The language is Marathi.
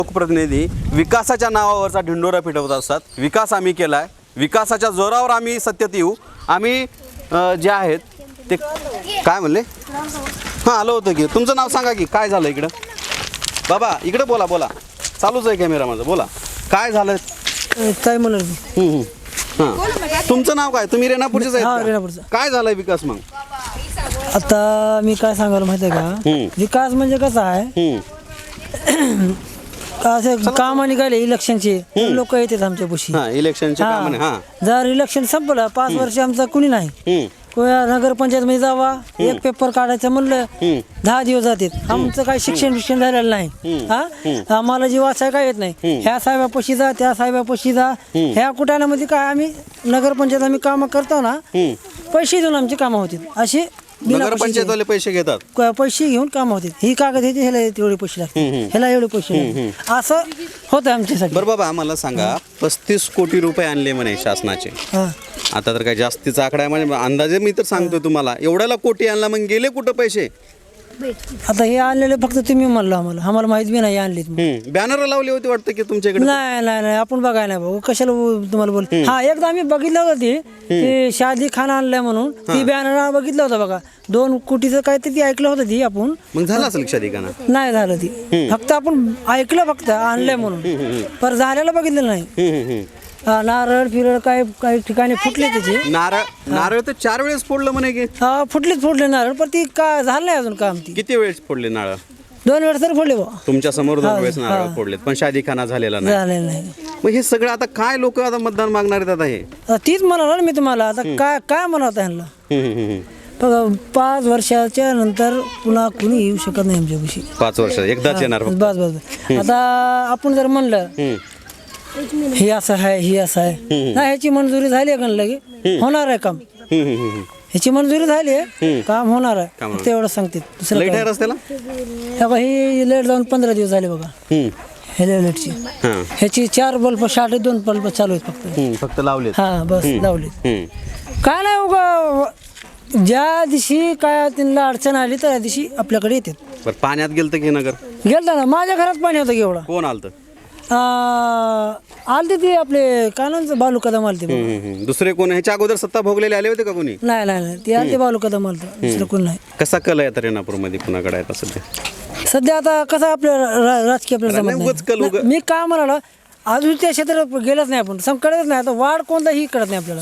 लोकप्रतिनिधी विकासाच्या नावावरचा ढिंडोरा पिटवत असतात. विकास आम्ही केला आहे, विकासाच्या जोरावर आम्ही सत्तेत येऊ. आम्ही जे आहेत ते काय म्हणले हां आलो होतं की. तुमचं नाव सांगा की काय झालं इकडं. बाबा इकडे बोला बोला, चालूच आहे कॅमेरा माझा. बोला काय झालं. काय म्हणलं हां तुमचं नाव काय. तुम्ही रेणापूरचेच आहेत हा, का? रेणापूरचं. काय झालंय विकास मग. आता मी काय सांगायला माहिती आहे का, विकास म्हणजे कसा आहे, असं काम निघाले इलेक्शनचे लोक येतात आमच्या पुशी. हां इलेक्शनचे काम हां जर इलेक्शन संपलं 5 वर्ष आमचं कुणी नाही. नगरपंचायत मध्ये जावा, एक पेपर काढायचं म्हणलं 10 दिवस जातात. आमचं काही शिक्षण झालेलं नाही. हा आम्हाला जी वाचाय काय येत नाही. ह्या साहेबापाशी जा, त्या साहेबापाशी जा. ह्या कुटाण्यामध्ये काय आम्ही नगरपंचायत आम्ही कामं करतो ना, पैसे देऊन आमची कामं होतात. अशी नगरपंचायतवाले पैसे घेतात. पैसे घेऊन काम होते. ही कागद ह्याचे ह्याला तेवढे पैसे लागतात, ह्याला एवढे पैसे लागतात. असं होतं आमच्यासाठी. बरं बाबा आम्हाला सांगा, 35 कोटी रुपये आणले म्हणे शासनाचे. हा आता तर काय जास्तीचा आकडा आहे म्हणजे अंदाजे मी तर सांगतोय तुम्हाला. एवढ्याला कोटी आणला मग गेले कुठं पैसे. आता हे आणलेले फक्त तुम्ही म्हणलं, आम्हाला माहित बी नाही आणले. बॅनर लावले होते वाटतं की तुमच्याकडे. नाही आपण बघायला नाही भाऊ, कशाला तुम्हाला बोल. हा एकदा आम्ही बघितलं होतं ते शादी खान आणलंय म्हणून, ती बॅनर बघितलं होतं बघा. 2 कोटीचं काय ते ऐकलं होतं ती आपण. मग झालं असेल शादिकाना. नाही झालं ती, फक्त आपण ऐकलं फक्त आणलंय म्हणून, पर झालेलं बघितलं नाही. नारळ फिरळ काही ठिकाणी फुटले त्याचे. नारळ तर 4 वेळेस फोडलं म्हणे की. हा फुटले नारळ, पण ती का झालं नाही अजून काम. ती किती वेळेस फोडले नारळ. 2 वेळेस तर फोडले बा. तुमच्या समोर 2 वेळेस नारळ फोडलेत पण शादिकाना झालेला नाही. झालेलं नाही. मग हे सगळं आता काय लोक आता मतदान मागणार आहेत आता हे. तीच म्हणाला मी तुम्हाला. आता काय म्हणत ह्यांना. बघा 5 वर्षाच्या नंतर पुन्हा कुणी येऊ शकत नाही आमच्यापाशी. 5 वर्ष एकदाच येणार. बस आता आपण जर म्हणलं हे असं आहे, ही असं आहे ना, ह्याची मंजुरी झाली आहे का लगे होणार आहे काम. ह्याची मंजुरी झाली आहे, काम होणार आहे. तेवढं सांगते. दुसरं लाईट आहे रस्त्याला. ही लाईट जाऊन 15 दिवस झाले बघा. हे लाईटची ह्याची 4 बल्ब 2 बल्ब चालू आहेत फक्त लावले. हा बस लावले. काय नाही उगा ज्या दिवशी काय त्यांना अडचण आली त्या दिवशी आपल्याकडे येतात. पाण्यात गेलतं की नगर. गेलता ना, माझ्या घरात पाणी होतं एवढा. कोण आलतं. आलते ते आपले कानांचं बालू कदम आलते. दुसरे कोण ह्याच्या अगोदर सत्ता भोगलेले आले होते का कोणी. नाही ते आलते बालू कदम आलतं, दुसरं कोण नाही. कसा कल आहे आता रेणापूरमध्ये कुणाकडे आहे सध्या आता कसं आपलं राजकीय आपल्याला जमत नाही. मी काय म्हणाला अजून त्या क्षेत्रात गेलंच नाही आपण, कळत नाही. आता वाढ कोणताही कळत नाही आपल्याला.